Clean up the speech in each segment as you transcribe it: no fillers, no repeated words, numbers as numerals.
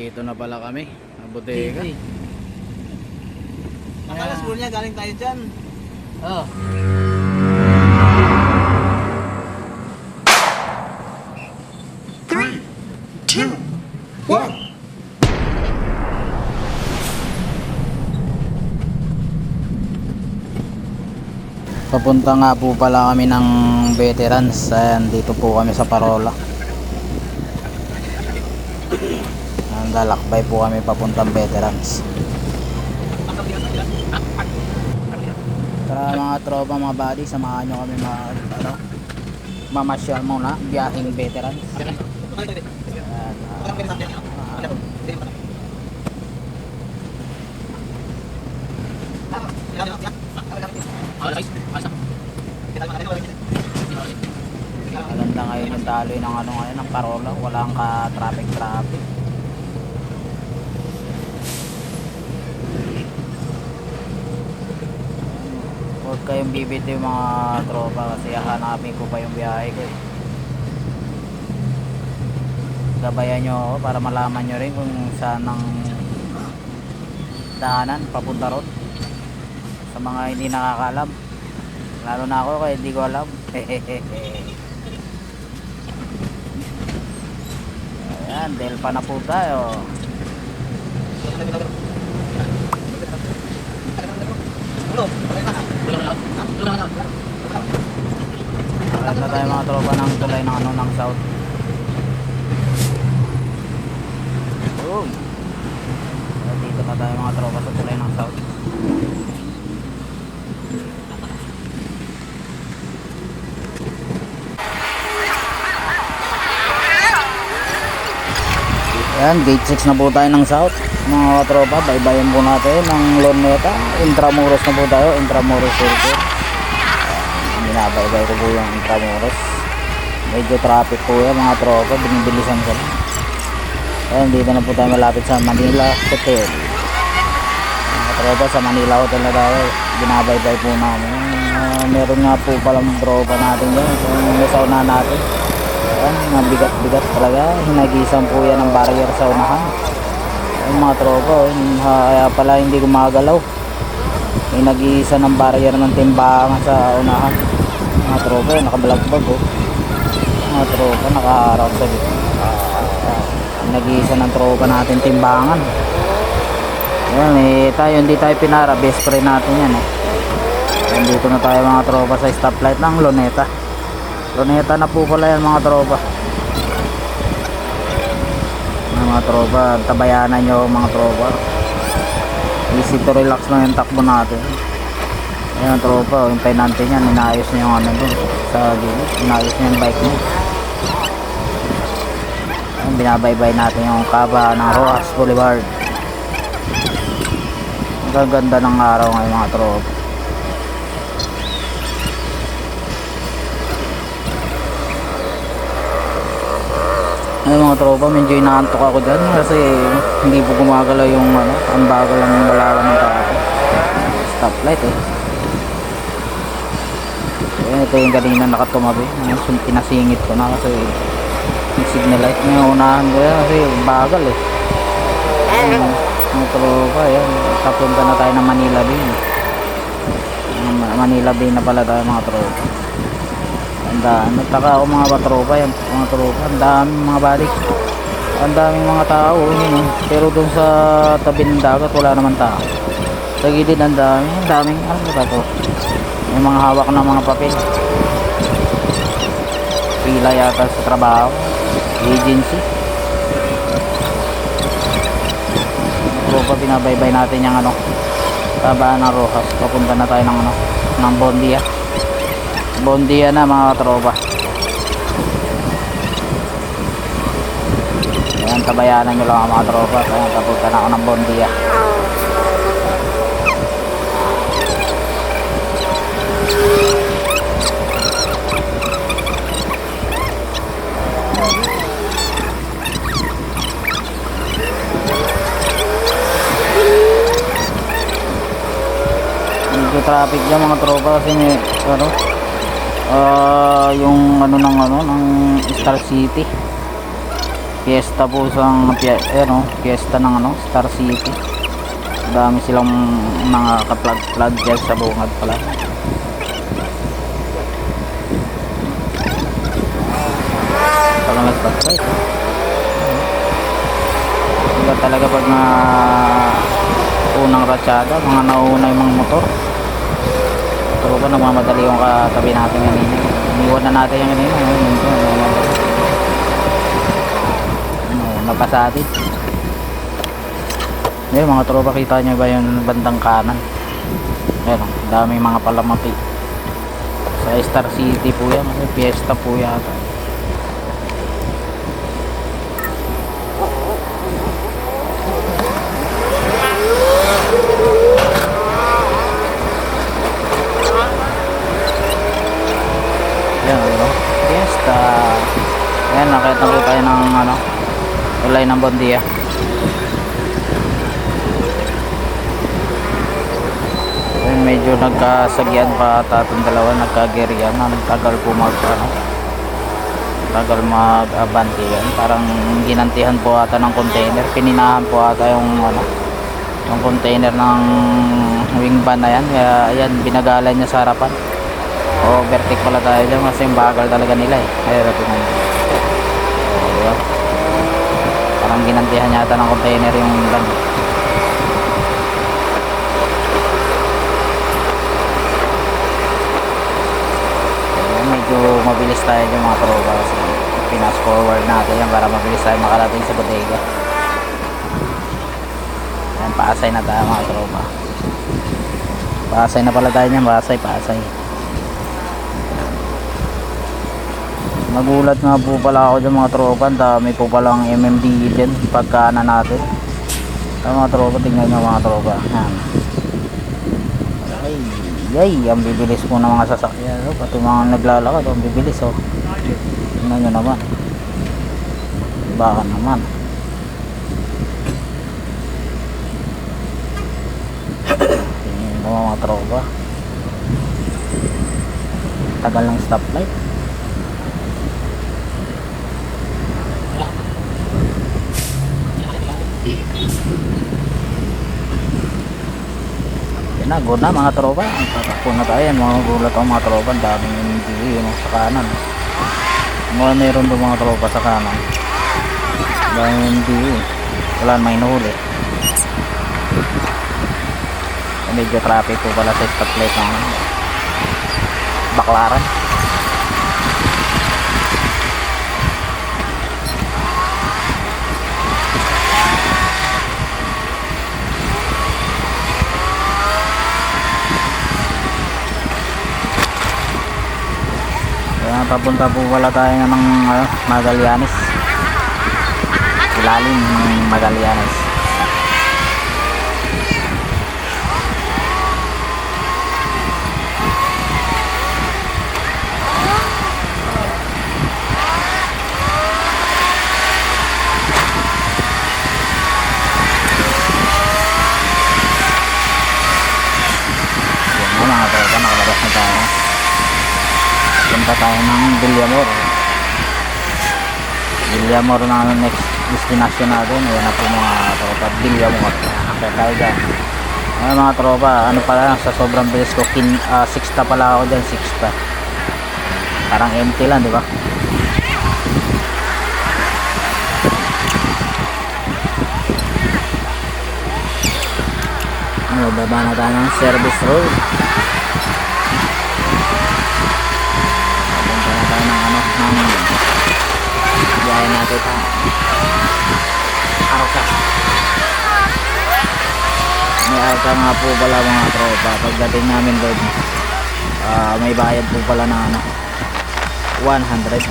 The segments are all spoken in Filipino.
Nandito na pala kami sa bodega. Nakalas po niya, galing tayo dyan. Oh. Three, two, one. Papunta nga po pala kami ng veterans. Ayan, dito po kami sa Parola. Lalakbay po kami papuntang veterans. Tara mga tropa, mga buddy, samahan nyo kami mamasyal muna, biyaheng veterans. Maganda ngayon yung daloy ng ngayon, ng Parola, walang ka-traffic. Huwag kayong bibiti yung mga tropa kasi hahanapin ko pa yung biyahe ko eh. Gabayan nyo ako para malaman nyo rin kung saan ang daanan papunta ron. Sa mga hindi nakakalam, lalo na ako kaya hindi ko alam. Ayan, Delpa na po tayo. Alam na tayo mga tropa ng tulay ng south. Boom. Dito na tayo mga tropa sa tulay ng south. Ayan, gate 6 na po tayo ng south. Mga tropa, baybayin po natin ng Luneta. Intramuros na po tayo, Intramuros Circle. Binabaybay ko po yung Intramuros. Medyo traffic po yan mga tropa, binibilisan ko. Ayan, dito na po tayo malapit sa Manila Hotel. Mga tropa, sa Manila Hotel na tayo. Binabaybay po namin. Meron nga po palang tropa natin dyan. So, nasaw na natin. Ayan, mabigat-bigat talaga. Hinagisan po yan ng barrier sa unahan. Ayan mga tropa, kaya pala hindi gumagalaw. May nag-iisa ng barrier ng timbangan sa unahan. Mga tropa, nakabalagbag oh. Mga tropa, nakaharap sa dito. Nag-iisa ng tropa natin timbangan. Ayan, tayo hindi tayo pinara. Best friend natin yan eh. Nandito na tayo mga tropa sa stoplight ng Luneta. Luneta na po pala yan mga tropa. Mga tropa, tabayanan nyo mga tropa. Easy to relax lang yung takbo natin. Ayan tropa, hintay natin yan. Inayos nyo yung ano dun sa gilid. Inayos nyo yung bike nyo. Ayan, binabaybay natin yung kaba ng Rojas Boulevard. Ang ganda ng araw ngayon mga tropa. Ay mga tropa, medyo inaantok ako dyan kasi hindi po gumagalaw yung ang bago lang yung balawan ng tao. Stoplight eh. Ito yung kanina nakatumabi. Pinasingit ko na kasi yung signal light may unahan ko yan kasi bagal eh. Mga tropa, yan. Tapunta na tayo ng Manila Bay. Manila Bay na pala tayo mga tropa. Nagtaka ako mga tropa yan, mga tropa, ang daming mga balik, ang daming mga tao yun, pero dun sa tabi ng dagat wala naman tao. Sa gilid ang daming ano ba to, may mga hawak na mga papel, pila yata sa trabaho, agency. Tropa, binabaybay natin yung tabaan ng Rojas. Papunta na tayo ng Bondia. Bondia na mga tropa. Ayan, tabayanan nyo lang mga tropa. Ayan, tapunta na ako ng Bondia. Medyo traffic dyan mga tropa kasi may yung ng Star City Fiesta po ano, fiesta ng ano, Star City. Dami silang mga ka-plug dyan sa bungad pala. Parang nag-stop iba talaga pag na unang ratsada, mga nauna yung mga motor. Ito ba namamadali yung katabi natin kanina. Iniwan na natin yung kanina. Napasatit. Ngayon mga tropa, kita nyo ba yung bandang kanan? Ayan, daming mga palamati. Sa Star City po yan. Fiesta po yata. Ayan, diba? Fiesta. Ayan, nakita po tayo ng ano, ulay ng Bondia. Ayan, medyo nagkasagyan pa ata itong dalawa, nagkagerian. Tagal po tagal mag-abanti yan. Parang ginantihan po ata ng container, pininahan po ata yung ano, yung container ng wing van na yan. Kaya ayan, binagalan niya sa harapan. Overtake pala tayo dyan kasi yung bagal talaga nila eh. Kaya ito na yun. Diba? Parang ginantihan yata ng container yung van. Medyo mabilis tayo yung mga tropa kasi pinas forward natin yan para mabilis tayo makarating sa bodega. Ayan, paasay na tayo mga tropa. Paasay na pala tayo niyan, paasay. Nagulat nga po pala ako dyan mga tropa, dami po palang MMDE dyan pagkaanan natin. Mga tropa, tingnan nyo mga tropa. Ayan. Yay, ang bibilis po ng mga sasakyan. Pati mga naglalakad, ang bibilis. Tingnan nyo naman. Baka naman. Tingnan nyo mga tropa. Tagal ng stoplight. Go na mga tropa, tatakbo na tayo. Mga gulat ang mga tropa, daming hindi sa kanan. Meron doon mga tropa sa kanan, daming hindi, wala may nahuli. Medyo traffic po pala sa stoplight ng Baklaran. Papunta po pala tayo ng Magallanes, ilalim ng Magallanes. Yan mga tropa, nakalabas na tayo. Punta tayo ng Villamor na next destination natin. Ayan na po mga tropa, Villamor. Kaya tayo dyan. Ayan mga tropa, ano pala, sa sobrang bilis ko, 6 pala ako dyan, 6. Parang empty lang, di ba? Baba na tayo ng service road. Gaya natin pa Arca. May Arca nga po pala mga tropa. Pagdating namin doon, may bayad po pala na 100.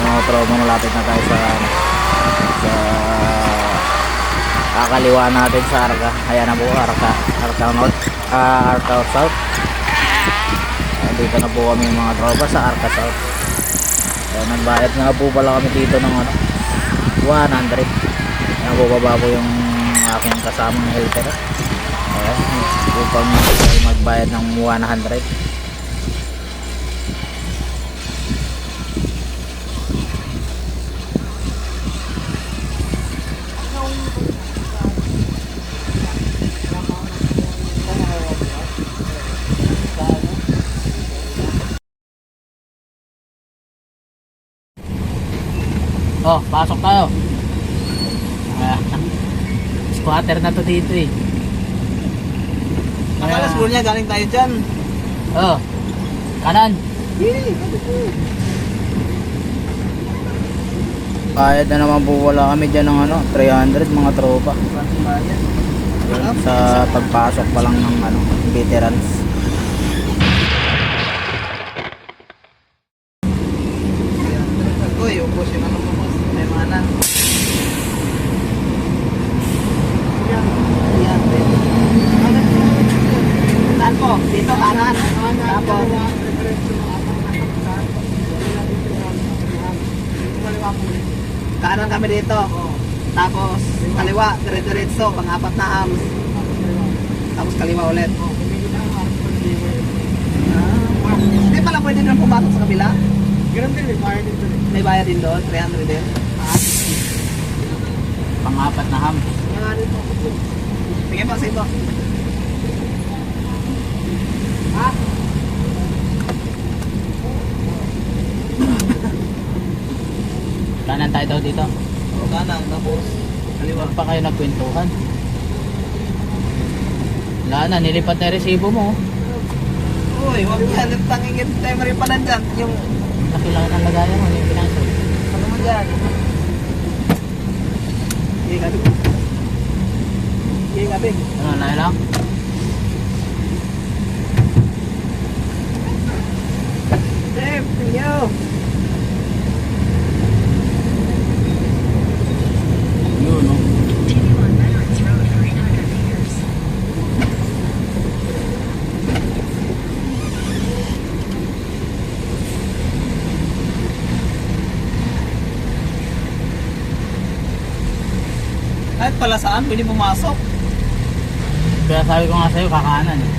Mga tropa, malapit na tayo sa kakaliwa natin sa Arca. Ayan na po, Arca North, Arca South. Dito na po kami mga tropa sa Arca South. Ayan, nagbayad nga po pala kami dito ng 100. Ayan po, baba po yung aking kasamang helper. Ayan, upang magbayad ng 100. Oh, pasok tayo. Squatter na to dito eh. Akala school niya, galing tayo dyan. Oh, kanan. Kahit na naman po wala kami dyan ng 300 mga tropa. Yun, sa pagpasok pa lang ng veterans. Uy, ubos yung ano mo, boss. May mana. Saan po? Dito, kanan. Tapos. Kanan kami dito. Tapos, kaliwa, dire-diretso, pang-apat na hams. Tapos kaliwa ulit. Hindi pala pwede doon pumasok sa kabila? Ganun din, may bayad din doon. May bayad din doon, 300 din. Pang-apat na ham. Sige pa, sige pa. Kanan tayo daw dito. O, kanan, tapos kaliwa. Huwag pa kayo nagkwentuhan. Wala na, nilipat na yung resibo mo. Uy, huwag yan. Yung tangingin tayo rin pa nandyan. Yung, Nakilangan ang lagayan mo, yung pinasok. ano mo dyan? Sige, gabi. Sige, gabi. Ano, layo lang? Chef, yo! Yun, no? Kahit pala saan, pwede pumasok. Kaya sabi ko nga sa'yo, kakanan eh.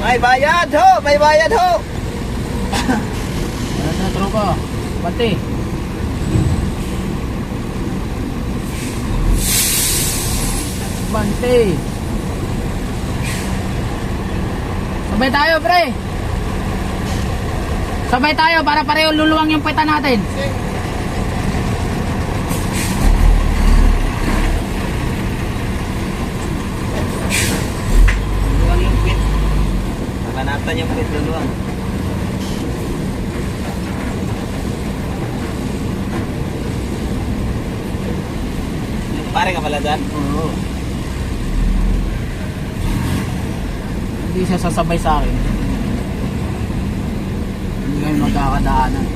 May bayad ho! May bayad ho! Ano na, tropa? Pati. Bante. Sabay tayo, pre. Sabay tayo para pareho luluwang yung peta natin. Luluwang yung pit. Nakanatan yung pit, luluwang. Pare ka pala dyan? Oo. Hindi siya sasabay sa akin. Hindi kayo magkakadaanan.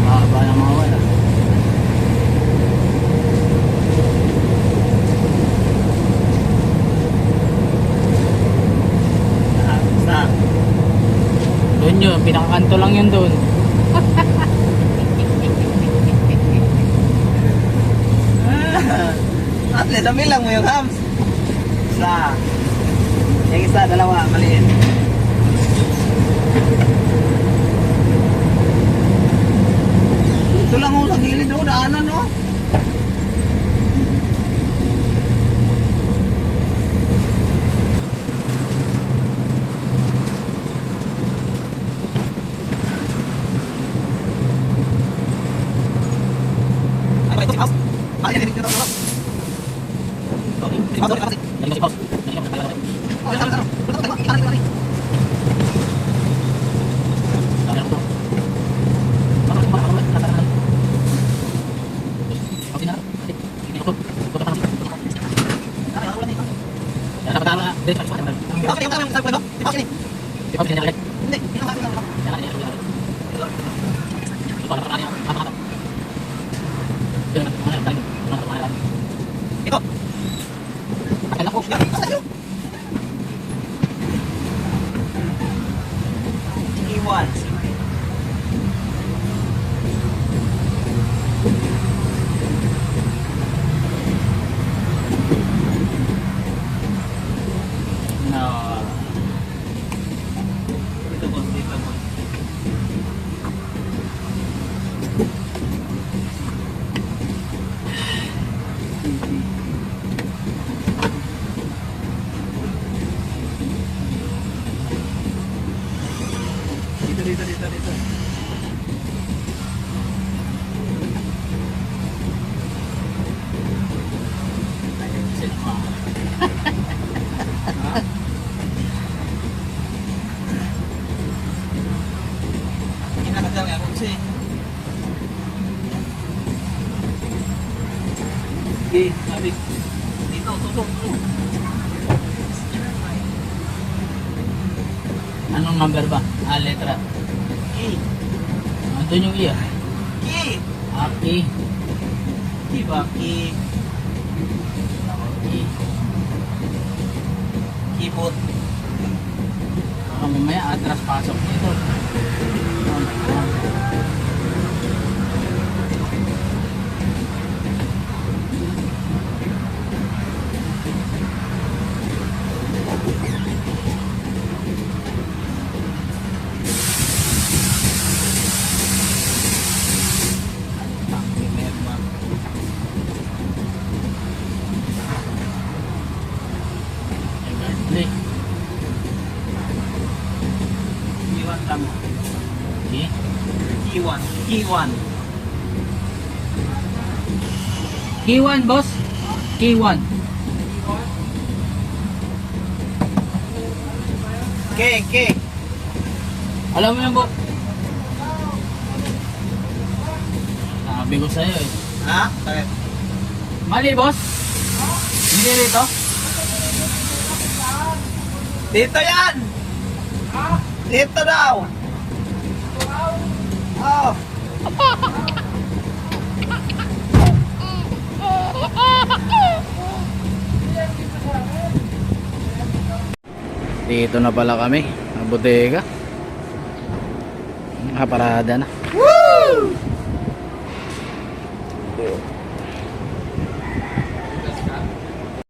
Mahaba ng mga wala. Basta. Doon yun, pinakakanto lang yun doon. At least, lang mo yung hams. Isa. Yung isa, dalawa, maliit. Ito lang sa gilid oh, daanan oh. Ito. Iwan. No. Dito boss, dito boss. Dito. Kinakadal nga kung si. Okay, sabi. Dito, tutok. Anong number ba? Letra. Ki. Andun yung iya. Ki. Aki. Ki ba? Ki. Aki. Keyboard. Baka mamaya atras pasok nito. Kiwan lang. Okay. Kiwan. Kiwan. K1 boss. K1. K. Alam mo yan bo. Sabi ko sa'yo eh. Ha? Bakit? Mali boss. Hindi dito. Dito yan! Dito daw! Oh! Dito na pala kami. Ang bodega. Nakaparada na. Woo!